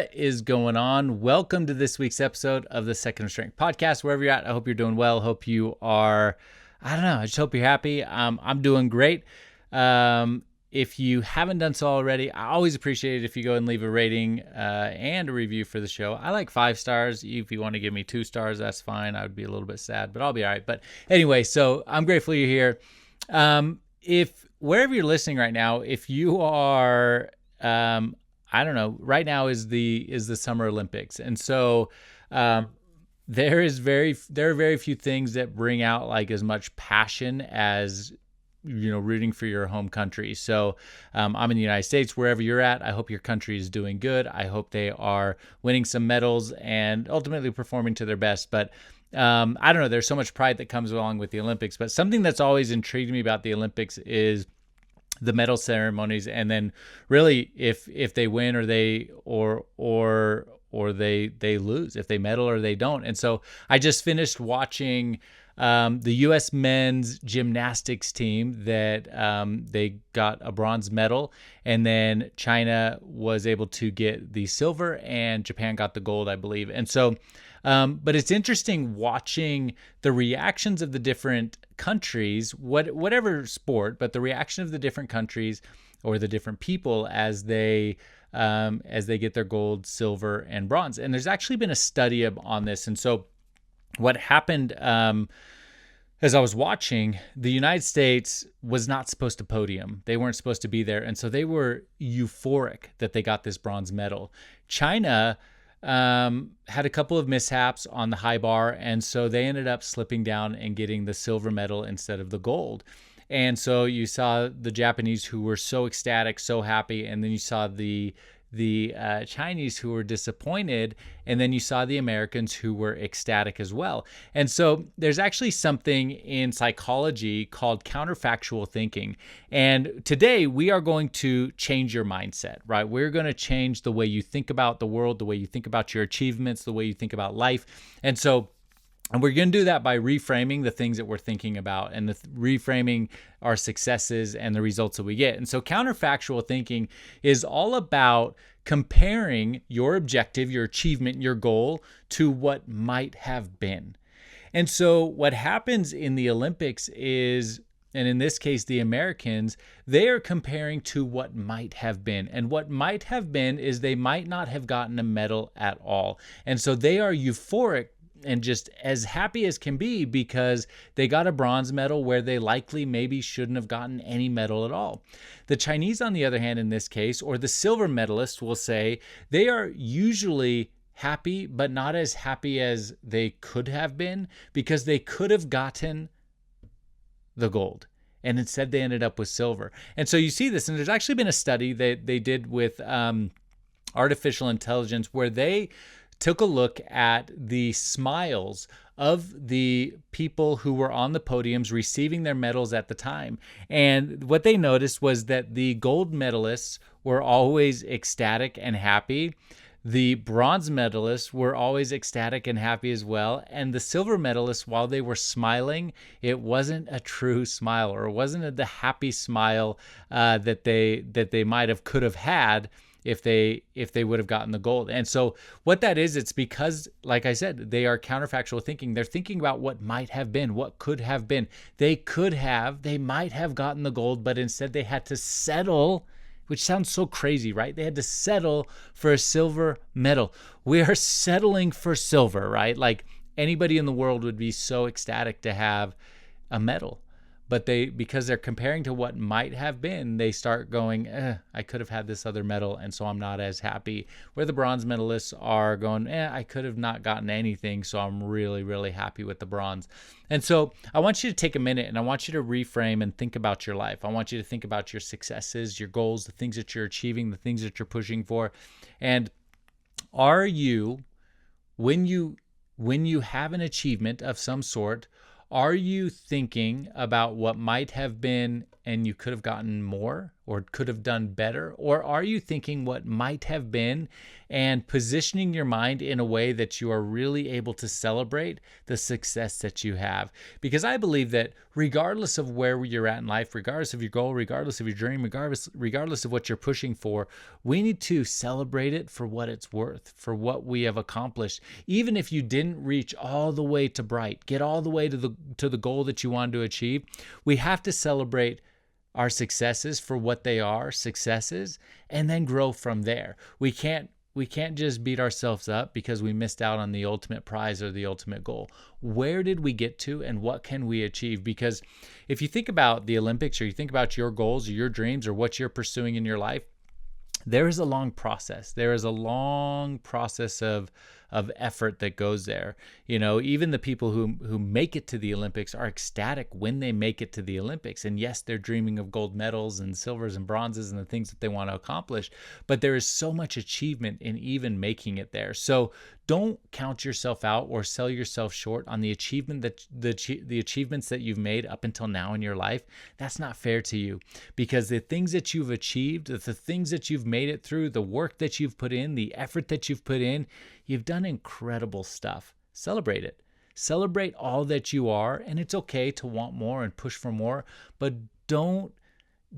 What is going on? Welcome to this week's episode of the Second Strength Podcast. Wherever you're at, I hope you're doing well. Hope you are, I just hope you're happy. I'm doing great. If you haven't done so already, I always appreciate it if you go and leave a rating and a review for the show. I like 5 stars. If you want to give me 2 stars, that's fine. I would be a little bit sad, but I'll be all right. But anyway, so I'm grateful you're here. If wherever you're listening right now, if you are, I don't know, right now is the Summer Olympics. And so there are very few things that bring out like as much passion as, rooting for your home country. So I'm in the United States. Wherever you're at, I hope your country is doing good. I hope they are winning some medals and ultimately performing to their best. But I don't know, there's so much pride that comes along with the Olympics. But something that's always intrigued me about the Olympics is the medal ceremonies, and then really if they win or they lose, if they medal or they don't. And so I just finished watching the U.S. men's gymnastics team that they got a bronze medal, and then China was able to get the silver and Japan got the gold, I believe. And so but it's interesting watching the reactions of the different countries, whatever sport, but the reaction of the different countries or the different people as they get their gold, silver, and bronze. And there's actually been a study on this. And so what happened as I was watching, the United States was not supposed to podium. They weren't supposed to be there. And so they were euphoric that they got this bronze medal. China had a couple of mishaps on the high bar, and so they ended up slipping down and getting the silver medal instead of the gold. And so you saw the Japanese who were so ecstatic, so happy, and then you saw the Chinese who were disappointed, and then you saw the Americans who were ecstatic as well. And so there's actually something in psychology called counterfactual thinking. And today we are going to change your mindset, right? We're going to change the way you think about the world, the way you think about your achievements, the way you think about life. And we're going to do that by reframing the things that we're thinking about and reframing our successes and the results that we get. And so counterfactual thinking is all about comparing your objective, your achievement, your goal to what might have been. And so what happens in the Olympics is, and in this case, the Americans, they are comparing to what might have been. And what might have been is they might not have gotten a medal at all. And so they are euphoric and just as happy as can be because they got a bronze medal where they likely maybe shouldn't have gotten any medal at all. The Chinese, on the other hand, in this case, or the silver medalists will say they are usually happy, but not as happy as they could have been because they could have gotten the gold. And instead they ended up with silver. And so you see this, and there's actually been a study that they did with artificial intelligence where they took a look at the smiles of the people who were on the podiums receiving their medals at the time. And what they noticed was that the gold medalists were always ecstatic and happy. The bronze medalists were always ecstatic and happy as well. And the silver medalists, while they were smiling, it wasn't a true smile, or it wasn't the happy smile that they could have had if they would have gotten the gold. And so what that is, it's because, like I said, they are counterfactual thinking. They're thinking about what might have been, what could have been. They might have gotten the gold, but instead they had to settle, which sounds so crazy, right? They had to settle for a silver medal. We are settling for silver, right? Like anybody in the world would be so ecstatic to have a medal. But because they're comparing to what might have been, they start going, I could have had this other medal, and so I'm not as happy. Where the bronze medalists are going, I could have not gotten anything, so I'm really, really happy with the bronze. And so I want you to take a minute, and I want you to reframe and think about your life. I want you to think about your successes, your goals, the things that you're achieving, the things that you're pushing for. And are you, when you have an achievement of some sort, are you thinking about what might have been and you could have gotten more? or could have done better? Or are you thinking what might have been and positioning your mind in a way that you are really able to celebrate the success that you have? Because I believe that regardless of where you're at in life, regardless of your goal, regardless of your dream, regardless of what you're pushing for, we need to celebrate it for what it's worth, for what we have accomplished. Even if you didn't reach all the way to bright, get all the way to the goal that you wanted to achieve, we have to celebrate our successes for what they are, successes, and then grow from there. We can't just beat ourselves up because we missed out on the ultimate prize or the ultimate goal. Where did we get to and what can we achieve? Because if you think about the Olympics, or you think about your goals or your dreams or what you're pursuing in your life, there is a long process. There is a long process of effort that goes there. Even the people who make it to the Olympics are ecstatic when they make it to the Olympics. And yes, they're dreaming of gold medals and silvers and bronzes and the things that they want to accomplish. But there is so much achievement in even making it there. So don't count yourself out or sell yourself short on the achievement that the achievements that you've made up until now in your life. That's not fair to you, because the things that you've achieved, the things that you've made it through, the work that you've put in, the effort that you've put in, you've done incredible stuff. Celebrate it. Celebrate all that you are, and it's okay to want more and push for more, but don't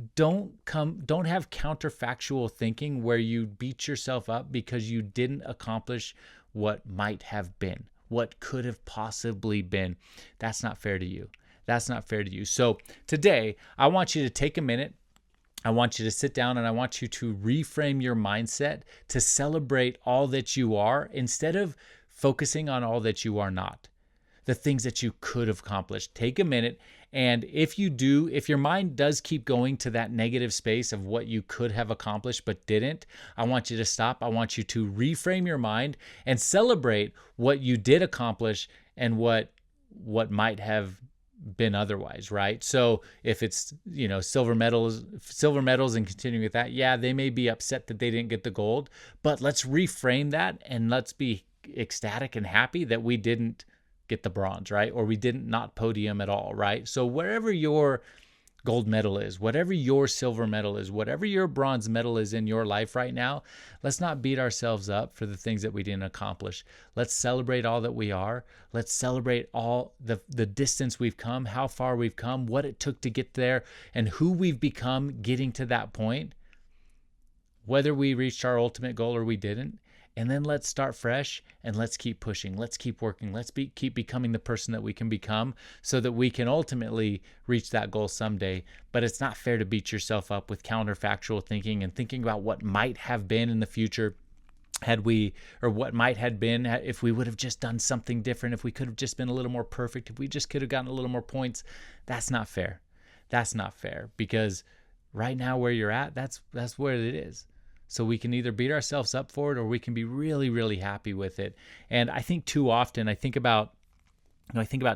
have counterfactual thinking where you beat yourself up because you didn't accomplish what might have been, what could have possibly been. That's not fair to you. That's not fair to you. So today, I want you to take a minute. I want you to sit down and I want you to reframe your mindset to celebrate all that you are instead of focusing on all that you are not, the things that you could have accomplished. Take a minute, and if your mind does keep going to that negative space of what you could have accomplished but didn't, I want you to stop. I want you to reframe your mind and celebrate what you did accomplish and what might have been otherwise, right? So if it's, silver medals and continuing with that, yeah, they may be upset that they didn't get the gold, but let's reframe that and let's be ecstatic and happy that we didn't get the bronze, right? Or we didn't not podium at all, right? So wherever your gold medal is, whatever your silver medal is, whatever your bronze medal is in your life right now, let's not beat ourselves up for the things that we didn't accomplish. Let's celebrate all that we are. Let's celebrate all the distance we've come, how far we've come, what it took to get there, and who we've become getting to that point, whether we reached our ultimate goal or we didn't. And then let's start fresh and let's keep pushing. Let's keep working. Let's keep becoming the person that we can become so that we can ultimately reach that goal someday. But it's not fair to beat yourself up with counterfactual thinking and thinking about what might have been in the future what might have been if we would have just done something different, if we could have just been a little more perfect, if we just could have gotten a little more points. That's not fair. That's not fair, because right now where you're at, that's where it is. So we can either beat ourselves up for it or we can be really, really happy with it. And I think too often I think about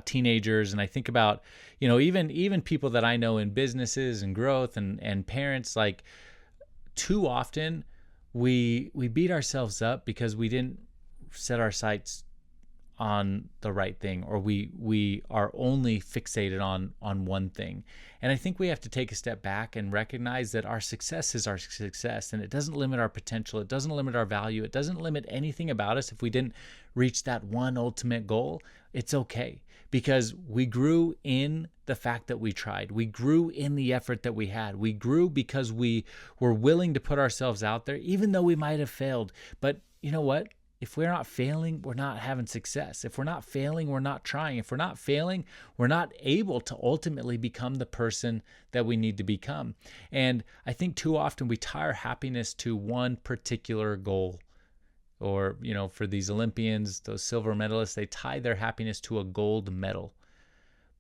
teenagers, and I think about, even people that I know in businesses and growth and parents, like too often we beat ourselves up because we didn't set our sights on the right thing, or we are only fixated on one thing. And I think we have to take a step back and recognize that our success is our success, and it doesn't limit our potential, it doesn't limit our value, it doesn't limit anything about us. If we didn't reach that one ultimate goal, it's okay, because we grew in the fact that we tried. We grew in the effort that we had. We grew because we were willing to put ourselves out there, even though we might have failed. But you know what? If we're not failing, we're not having success. If we're not failing, we're not trying. If we're not failing, we're not able to ultimately become the person that we need to become. And I think too often we tie our happiness to one particular goal. Or, for these Olympians, those silver medalists, they tie their happiness to a gold medal.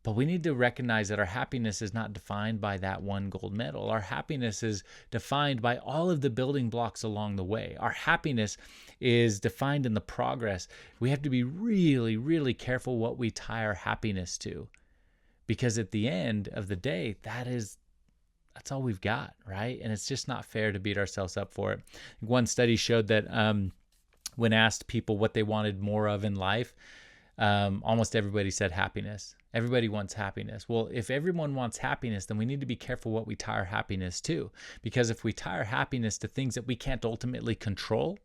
But we need to recognize that our happiness is not defined by that one gold medal. Our happiness is defined by all of the building blocks along the way. Our happiness is defined in the progress. We have to be really, really careful what we tie our happiness to, because at the end of the day, that's all we've got, right? And it's just not fair to beat ourselves up for it. One study showed that when asked people what they wanted more of in life, almost everybody said happiness. Everybody wants happiness. Well, if everyone wants happiness, then we need to be careful what we tie our happiness to. Because if we tie our happiness to things that we can't ultimately control,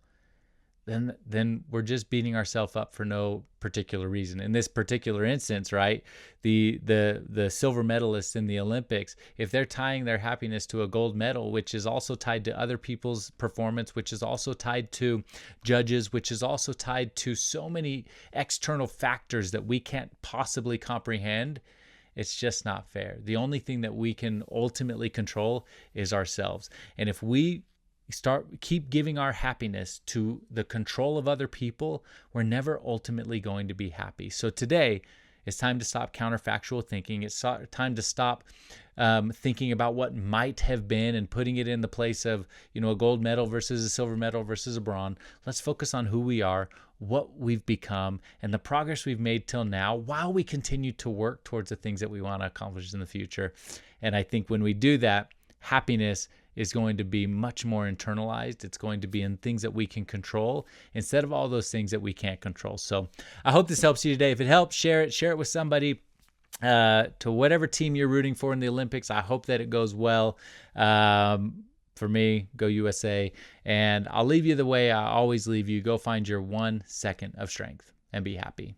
then we're just beating ourselves up for no particular reason. In this particular instance, right, the silver medalists in the Olympics, if they're tying their happiness to a gold medal, which is also tied to other people's performance, which is also tied to judges, which is also tied to so many external factors that we can't possibly comprehend, it's just not fair. The only thing that we can ultimately control is ourselves. And if we keep giving our happiness to the control of other people, we're never ultimately going to be happy. So today, it's time to stop counterfactual thinking. It's time to stop thinking about what might have been and putting it in the place of, a gold medal versus a silver medal versus a bronze. Let's focus on who we are, what we've become, and the progress we've made till now, while we continue to work towards the things that we want to accomplish in the future. And I think when we do that, happiness is going to be much more internalized. It's going to be in things that we can control instead of all those things that we can't control. So I hope this helps you today. If it helps, share it with somebody, to whatever team you're rooting for in the Olympics. I hope that it goes well. For me, go USA. And I'll leave you the way I always leave you. Go find your 1 second of strength and be happy.